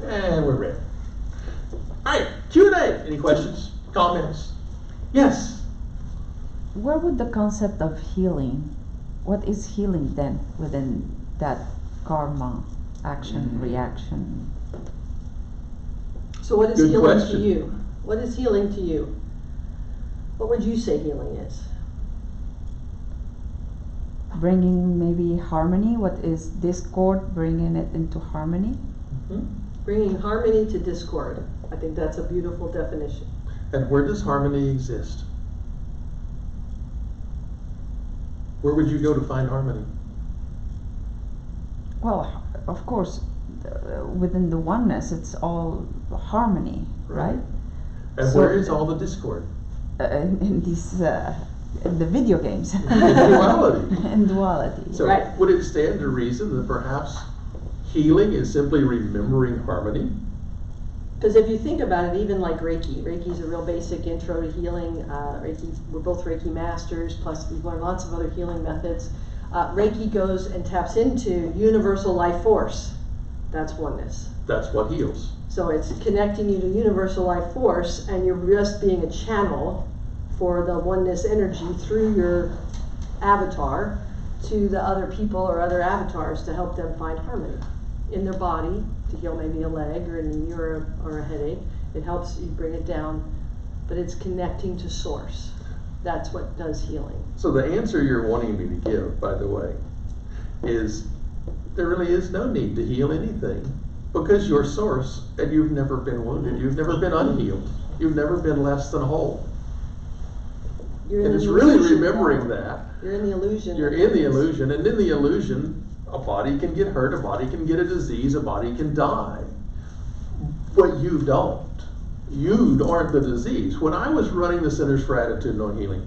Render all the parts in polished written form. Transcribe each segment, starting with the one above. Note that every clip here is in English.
And we're ready. All right, Q&A. Any questions, comments? Yes? Where would the concept of healing, what is healing then within that karma, action, reaction? So what is Good healing question. to you? What is healing to you? What would you say healing is? Bringing maybe harmony. What is discord? Bringing it into harmony. Bringing harmony to discord. I think that's a beautiful definition. And where does harmony exist? Where would you go to find harmony? Well, of course, within the oneness, it's all harmony, right? And So- where is all the discord? In these, in the video games. Duality. In duality. So Right. would it stand to reason that perhaps healing is simply remembering harmony? Because if you think about it, even like Reiki is a real basic intro to healing. We're both Reiki masters, plus we've learned lots of other healing methods. Reiki goes and taps into universal life force. That's oneness. That's what heals. So it's connecting you to universal life force, and you're just being a channel for the oneness energy through your avatar to the other people or other avatars to help them find harmony in their body, to heal maybe a leg or a knee or a headache. It helps you bring it down, but it's connecting to source. That's what does healing. So the answer you're wanting me to give, by the way, is there really is no need to heal anything, because you're source and you've never been wounded, you've never been unhealed, you've never been less than whole. You're in And the it's really illusion remembering now. that. You're in the illusion. You're in the illusion, and in the illusion, a body can get hurt, a body can get a disease, a body can die. But you don't. You aren't the disease. When I was running the Centers for Attitudinal Healing,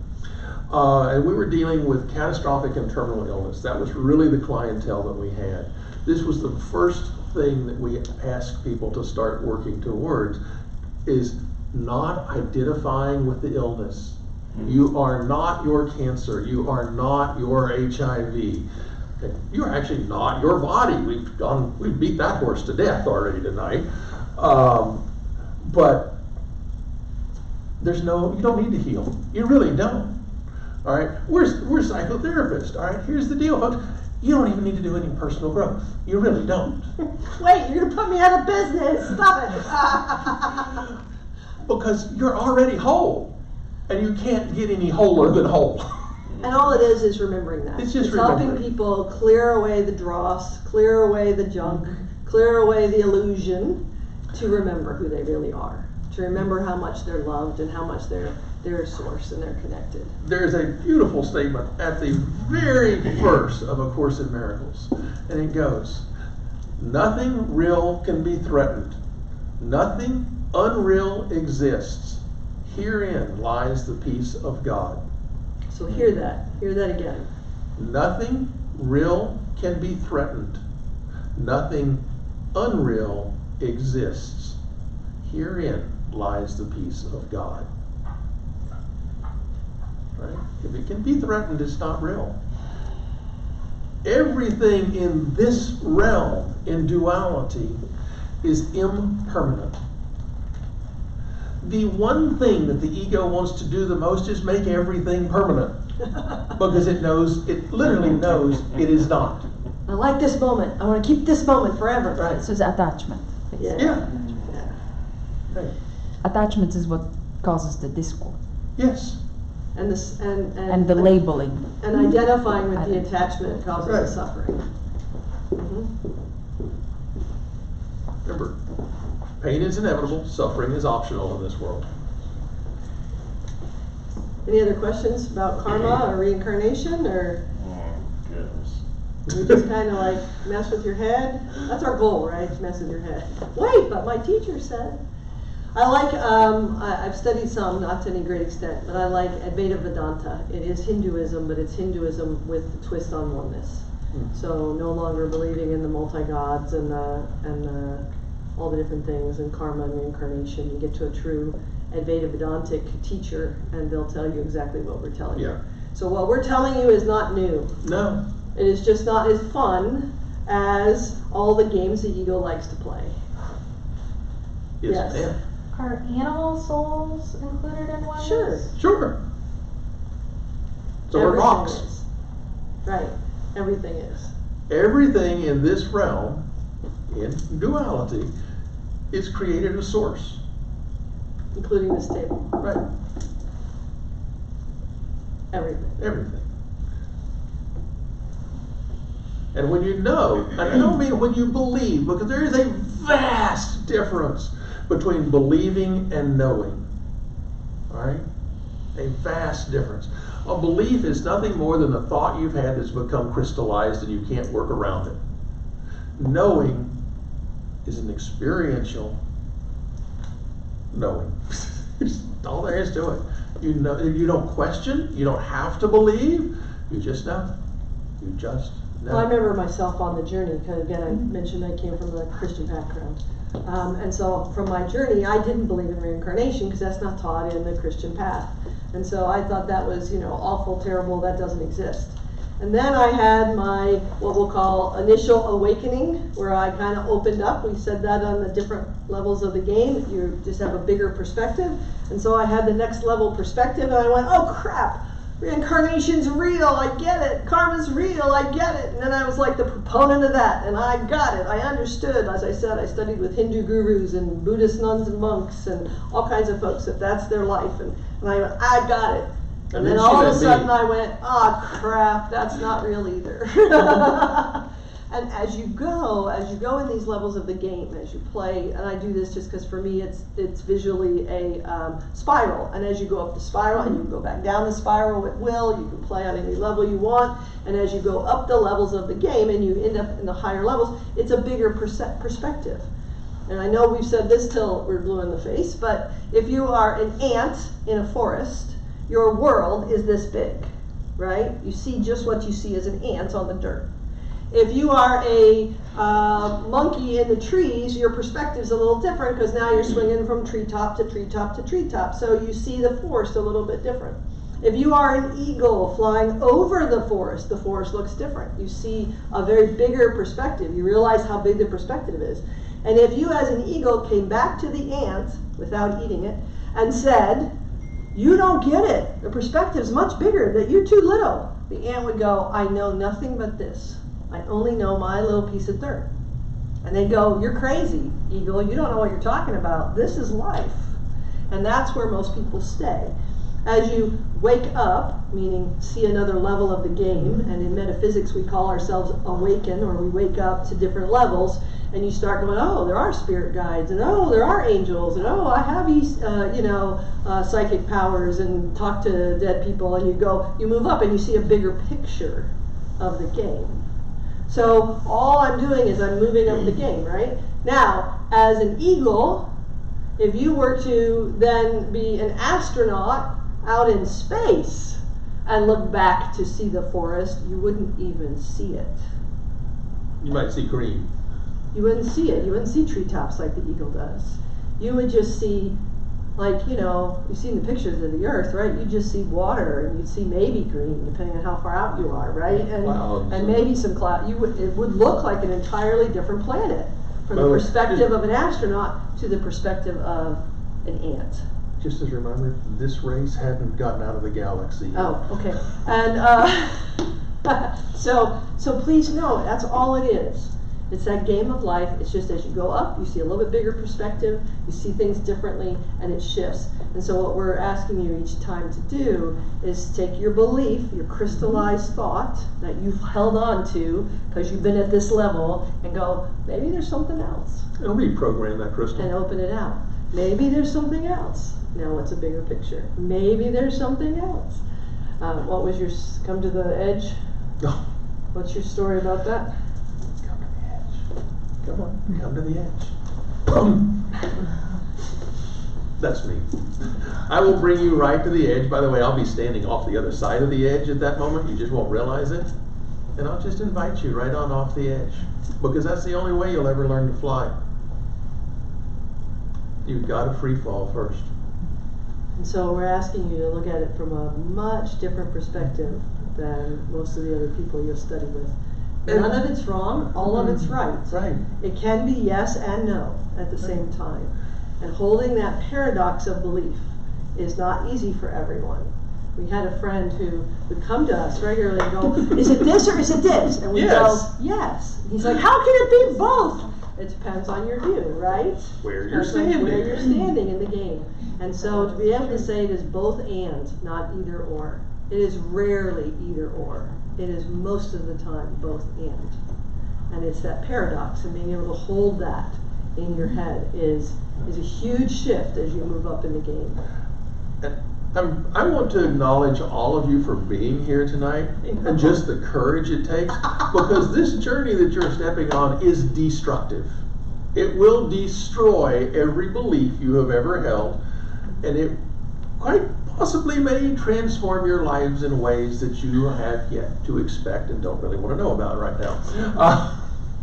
and we were dealing with catastrophic and terminal illness, that was really the clientele that we had. This was the first thing that we asked people to start working towards, is not identifying with the illness. You are not your cancer. You are not your HIV. You are actually not your body. We've beat that horse to death already tonight. But you don't need to heal. You really don't. All right, we're psychotherapists. All right, here's the deal, folks. You don't even need to do any personal growth. You really don't. Wait, you're gonna put me out of business. Stop it. Because you're already whole. And you can't get any wholer than whole. And all it is remembering that. It's just helping remembering. people clear away the dross, clear away the junk, clear away the illusion, to remember who they really are. To remember how much they're loved and how much they're source and they're connected. There's a beautiful statement at the very first of A Course in Miracles. And it goes, nothing real can be threatened. Nothing unreal exists. Herein lies the peace of God. So hear that again. Nothing real can be threatened. Nothing unreal exists. Herein lies the peace of God. Right? If it can be threatened, it's not real. Everything in this realm, in duality, is impermanent. The one thing that the ego wants to do the most is make everything permanent. Because it literally knows it is not. I like this moment. I want to keep this moment forever. Right. So it's attachment. basically. Yeah. Right. Attachment is what causes the discord. Yes. And this And the labeling. and identifying with the attachment causes Right. the suffering. Remember, pain is inevitable, suffering is optional in this world. Any other questions about karma or reincarnation, or Oh, goodness. you just kind of like mess with your head? That's our goal, right? To mess with your head. Wait, but my teacher said. I like, I've studied some, not to any great extent, but I like Advaita Vedanta. It is Hinduism, but it's Hinduism with a twist on oneness. So no longer believing in the multi-gods and all the different things and karma and reincarnation. You get to a true Advaita Vedantic teacher and they'll tell you exactly what we're telling you. So what we're telling you is not new. No. It is just not as fun as all the games the ego likes to play. Yes, Yes. ma'am. Are animal souls included in oneness? Sure. Sure. So are Everything rocks. is. Right. Everything is. Everything in this realm, in duality, is created a source. Including this table. Right. Everything. Everything. And when you know, and I don't mean when you believe, because there is a vast difference between believing and knowing. All right? A vast difference. A belief is nothing more than a thought you've had that's become crystallized and you can't work around it. Knowing is an experiential knowing. All there is to it. You know, you don't question, you don't have to believe, you just know. You just know. Well, I remember myself on the journey, because again, I mentioned I came from a Christian background. And so from my journey, I didn't believe in reincarnation because that's not taught in the Christian path. And so I thought that was, awful, terrible, that doesn't exist. And then I had my, what we'll call initial awakening, where I kind of opened up. We said that on the different levels of the game. You just have a bigger perspective. And so I had the next level perspective, and I went, oh crap, reincarnation's real, I get it. Karma's real, I get it. And then I was like the proponent of that, and I got it. I understood. As I said, I studied with Hindu gurus and Buddhist nuns and monks and all kinds of folks that that's their life. And I went, I got it. And then all of a sudden I went, ah, crap, that's not real either. And as you go in these levels of the game, as you play, and I do this just because for me it's visually a spiral. And as you go up the spiral, and you can go back down the spiral at will, you can play on any level you want. And as you go up the levels of the game, and you end up in the higher levels, it's a bigger perspective. And I know we've said this till we're blue in the face, but if you are an ant in a forest, your world is this big, right? You see just what you see as an ant on the dirt. If you are a monkey in the trees, your perspective's a little different because now you're swinging from treetop to treetop to treetop. So you see the forest a little bit different. If you are an eagle flying over the forest looks different. You see a very bigger perspective. You realize how big the perspective is. And if you as an eagle came back to the ant without eating it and said, you don't get it, the perspective's much bigger, that you're too little, the ant would go, I know nothing but this. I only know my little piece of dirt. And they'd go, you're crazy, eagle, you don't know what you're talking about. This is life. And that's where most people stay. As you wake up, meaning see another level of the game, and in metaphysics we call ourselves awaken, or we wake up to different levels, and you start going, oh, there are spirit guides, and oh, there are angels, and oh, I have these, psychic powers, and talk to dead people, and you move up, and you see a bigger picture of the game. So all I'm doing is I'm moving up the game, right? Now, as an eagle, if you were to then be an astronaut out in space and look back to see the forest, you wouldn't even see it. You might see green. You wouldn't see it. You wouldn't see treetops like the eagle does. You would just see, you've seen the pictures of the earth, right? You just see water, and you'd see maybe green, depending on how far out you are, right? And maybe some cloud. It would look like an entirely different planet from the perspective of an astronaut to the perspective of an ant. Just as a reminder, this race hadn't gotten out of the galaxy. Oh, okay. And so please know, that's all it is. It's that game of life. It's just as you go up, you see a little bit bigger perspective, you see things differently, and it shifts. And so what we're asking you each time to do is take your belief, your crystallized thought that you've held on to because you've been at this level, and go, maybe there's something else. And reprogram that crystal. And open it out. Maybe there's something else. Now it's a bigger picture. Maybe there's something else. What was your come to the edge? Oh. What's your story about that? Come on, come to the edge. That's me. I will bring you right to the edge. By the way, I'll be standing off the other side of the edge at that moment. You just won't realize it. And I'll just invite you right on off the edge. Because that's the only way you'll ever learn to fly. You've got to free fall first. And so we're asking you to look at it from a much different perspective than most of the other people you'll study with. None of it's wrong, all of it's right. Right. It can be yes and no at the same time. And holding that paradox of belief is not easy for everyone. We had a friend who would come to us regularly and go, is it this or is it this? And we go, yes. He's like, how can it be both? It depends on your view, right? Where you're Depends on standing. where you're standing in the game. And so to be able to say it is both and, not either or. It is rarely either or. It is most of the time both and. And it's that paradox, and being able to hold that in your head is a huge shift as you move up in the game. I want to acknowledge all of you for being here tonight and just the courage it takes, because this journey that you're stepping on is destructive. It will destroy every belief you have ever held, and it quite possibly may transform your lives in ways that you have yet to expect and don't really want to know about right now.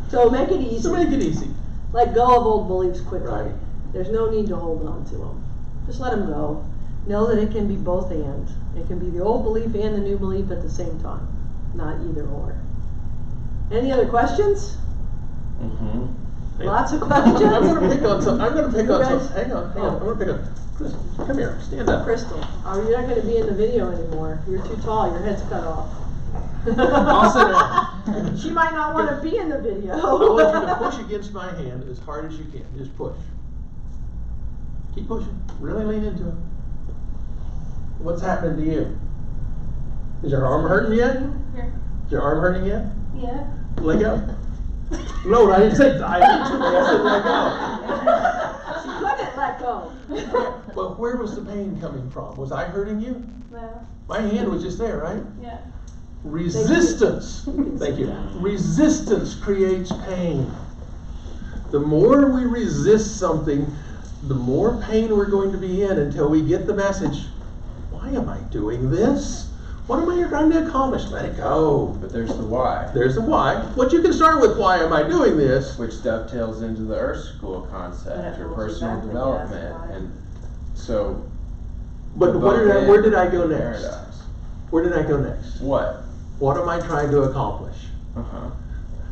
So make it easy. So make it easy. Let go of old beliefs quickly. Right. There's no need to hold on to them. Just let them go. Know that it can be both and. It can be the old belief and the new belief at the same time, not either or. Any other questions? Mm-hmm. Lots of questions? I'm going to pick on some. I'm going to pick on You guys- some. Hang on. I'm going to pick on. Crystal, come here. Stand up. Crystal, you're not going to be in the video anymore. You're too tall. Your head's cut off. I'll sit down. She might not want to be in the video. I want you to push against my hand as hard as you can. Just push. Keep pushing. Really lean into it. What's happening to you? Is your arm hurting yet? Here. Is your arm hurting yet? Yeah. Let go. No, I didn't say I said let go. She couldn't let go. But where was the pain coming from? Was I hurting you? No. My hand was just there, right? Yeah. Resistance. Thank you. Resistance creates pain. The more we resist something, the more pain we're going to be in until we get the message. Why am I doing this? What am I trying to accomplish? Let it go. But there's the why, There's the why. What you can start with, why am I doing this? which dovetails into the Earth School concept, your Yeah, personal exactly, development, yes, right. and so. But the where did I both go and next? paradox. Where did I go next? What? What am I trying to accomplish? Uh-huh.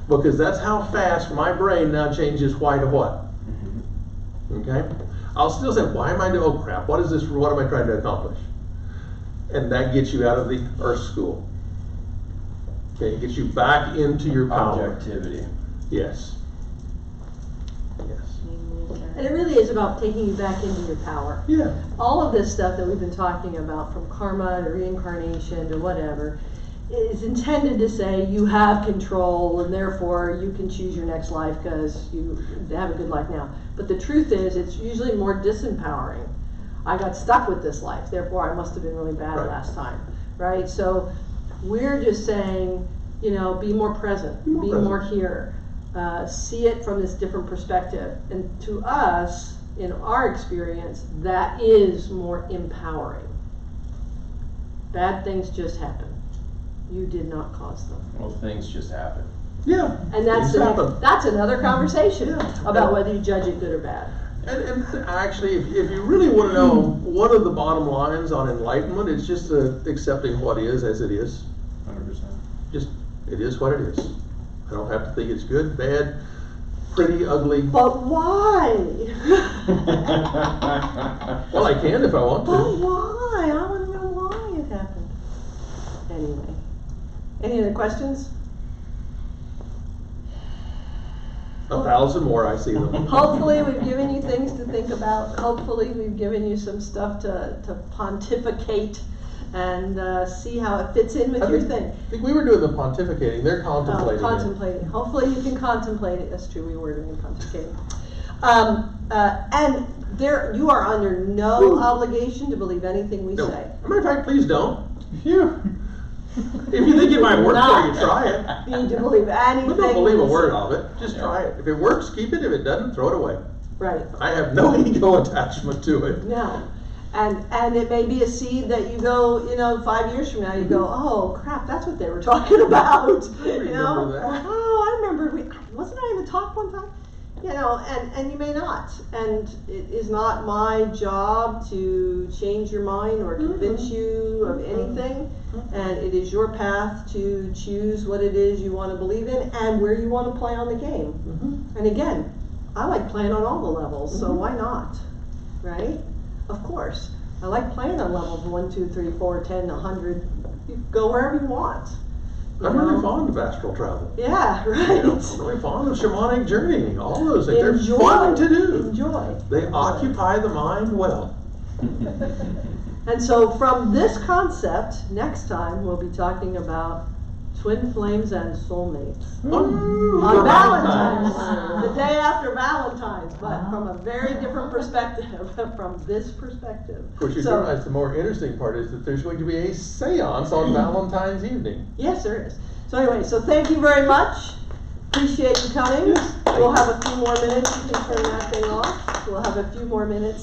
Because that's how fast my brain now changes why to what. Mm-hmm. Okay? I'll still say, why am I doing, oh crap, what is this, what am I trying to accomplish? And that gets you out of the Earth School. Okay, it gets you back into your power. Objectivity. Yes. Yes. And it really is about taking you back into your power. Yeah. All of this stuff that we've been talking about, from karma to reincarnation to whatever, is intended to say you have control and therefore you can choose your next life because you have a good life now. But the truth is, it's usually more disempowering. I got stuck with this life, therefore I must have been really bad Right. last time, right? So we're just saying, you know, be more present, be more here, see it from this different perspective. And to us, in our experience, that is more empowering. Bad things just happen. You did not cause them. Well, things just happen. Yeah. And that's Things happen. that's another conversation Yeah. about whether you judge it good or bad. And actually, if you really want to know one of the bottom lines on enlightenment, it's just accepting what is as it is. 100%. Just, it is what it is. I don't have to think it's good, bad, pretty, ugly. But why? Well, I can if I want But to. why? I want to know why it happened. Anyway, any other questions? 1,000 more, I see them. Hopefully we've given you things to think about. Hopefully we've given you some stuff to pontificate and see how it fits in with your thing. I think we were doing the pontificating. They're contemplating. Contemplating. Hopefully you can contemplate it. That's true, we were doing pontificating. And there, you are under no obligation to believe anything we No. say. As a matter of fact, please don't. Phew. If you think it might work for you, try it. Need to believe anything. But don't believe a we word say. of it. Just try it. If it works, keep it. If it doesn't, throw it away. Right. I have no ego attachment to it. No. And it may be a seed that you go, you know, 5 years from now, you go, oh crap, that's what they were talking about. You know? remember that. Oh, I remember. Wasn't I in the talk one time? You know, and you may not. And it is not my job to change your mind or convince you of anything. And it is your path to choose what it is you want to believe in and where you want to play on the game. And again, I like playing on all the levels, so why not? right? Of course. I like playing on levels 1, 2, 3, 4, 10, 100. You go wherever you want. You I'm really know? fond of astral travel. Yeah, right. You know, I'm really fond of shamanic journeying, all those things. Enjoy. They're fun to do. Enjoy. They occupy the mind well. And so from this concept, next time we'll be talking about twin flames and soulmates. On Valentine's, the day after Valentine's, but from a very different perspective, from this perspective. Of course, you So- realize the more interesting part is that there's going to be a seance on Valentine's evening. Yes, there is. So anyway, so thank you very much. Appreciate you coming. Yes, thank We'll you. have a few more minutes. You can turn that thing off. We'll have a few more minutes